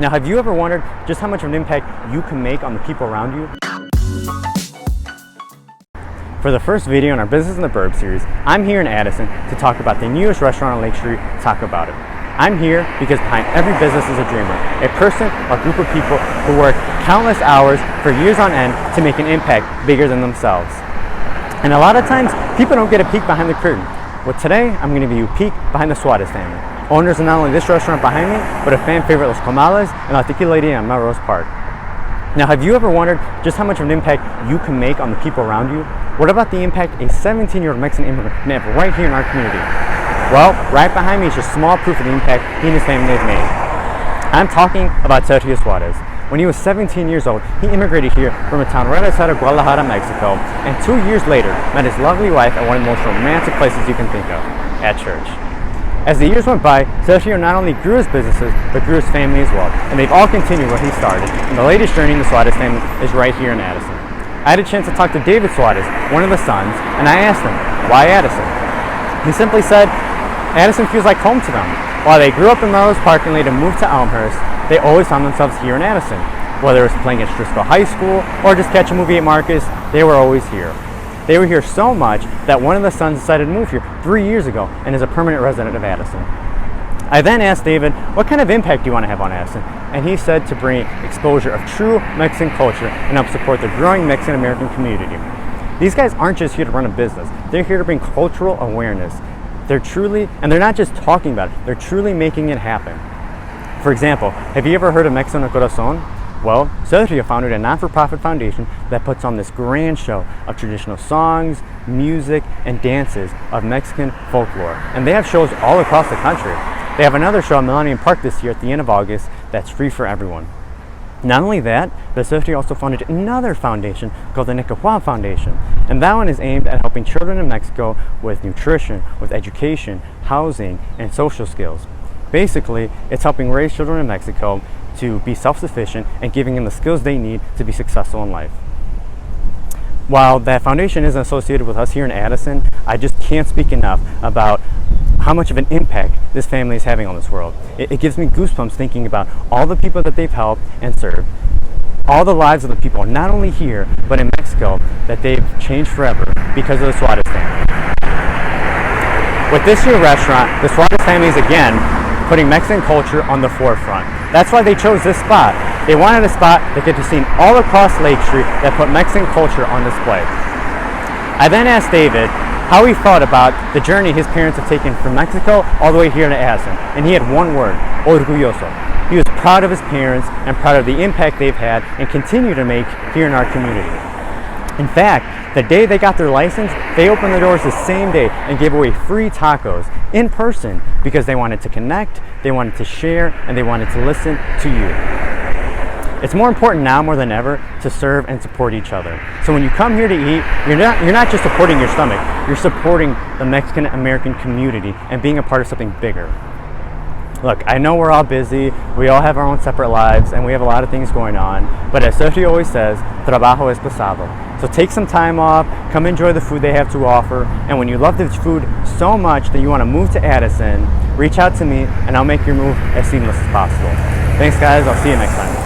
Now, have you ever wondered just how much of an impact you can make on the people around you? For the first video in our Business in the Burbs series, I'm here in Addison to talk about the newest restaurant on Lake Street, Taco Bout It. I'm here because behind every business is a dreamer, a person or group of people who work countless hours for years on end to make an impact bigger than themselves. And a lot of times, people don't get a peek behind the curtain. Well, today, I'm going to give you a peek behind the Suarez family. Owners of not only this restaurant behind me, but a fan favorite Los Comales and La Tequila Lady on Melrose Park. Now, have you ever wondered just how much of an impact you can make on the people around you? What about the impact a 17-year-old Mexican immigrant can have right here in our community? Well, right behind me is just small proof of the impact he and his family have made. I'm talking about Sergio Suarez. When he was 17 years old, he immigrated here from a town right outside of Guadalajara, Mexico, and 2 years later met his lovely wife at one of the most romantic places you can think of, at church. As the years went by, Sergio not only grew his businesses, but grew his family as well, and they've all continued what he started. And the latest journey in the Suarez family is right here in Addison. I had a chance to talk to David Suarez, one of the sons, and I asked him, why Addison? He simply said, Addison feels like home to them. While they grew up in Melrose Park and later moved to Elmhurst, they always found themselves here in Addison. Whether it was playing at Driscoll High School or just catch a movie at Marcus, they were always here. They were here so much that one of the sons decided to move here 3 years ago and is a permanent resident of Addison. I then asked David, what kind of impact do you want to have on Addison? And he said to bring exposure of true Mexican culture and help support the growing Mexican American community. These guys aren't just here to run a business, they're here to bring cultural awareness. They're not just talking about it, they're truly making it happen. For example, have you ever heard of Mexico Corazon? Well, Sergio founded a non-for-profit foundation that puts on this grand show of traditional songs, music, and dances of Mexican folklore. And they have shows all across the country. They have another show at Millennium Park this year at the end of August that's free for everyone. Not only that, but Sergio also founded another foundation called the Nicaragua Foundation. And that one is aimed at helping children in Mexico with nutrition, with education, housing, and social skills. Basically, it's helping raise children in Mexico to be self-sufficient and giving them the skills they need to be successful in life. While that foundation isn't associated with us here in Addison, I just can't speak enough about how much of an impact this family is having on this world. It gives me goosebumps thinking about all the people that they've helped and served, all the lives of the people, not only here, but in Mexico, that they've changed forever because of the Suarez family. With this new restaurant, the Suarez family is again putting Mexican culture on the forefront. That's why they chose this spot. They wanted a spot that could be seen all across Lake Street that put Mexican culture on display. I then asked David how he thought about the journey his parents have taken from Mexico all the way here to Addison, and he had one word, orgulloso. He was proud of his parents and proud of the impact they've had and continue to make here in our community. In fact, the day they got their license, they opened the doors the same day and gave away free tacos in person because they wanted to connect, they wanted to share, and they wanted to listen to you. It's more important now more than ever to serve and support each other. So when you come here to eat, you're not just supporting your stomach, you're supporting the Mexican American community and being a part of something bigger. Look, I know we're all busy, we all have our own separate lives, and we have a lot of things going on, but as Sergio always says, trabajo es pesado. So take some time off, come enjoy the food they have to offer, and when you love this food so much that you want to move to Addison, reach out to me and I'll make your move as seamless as possible. Thanks guys, I'll see you next time.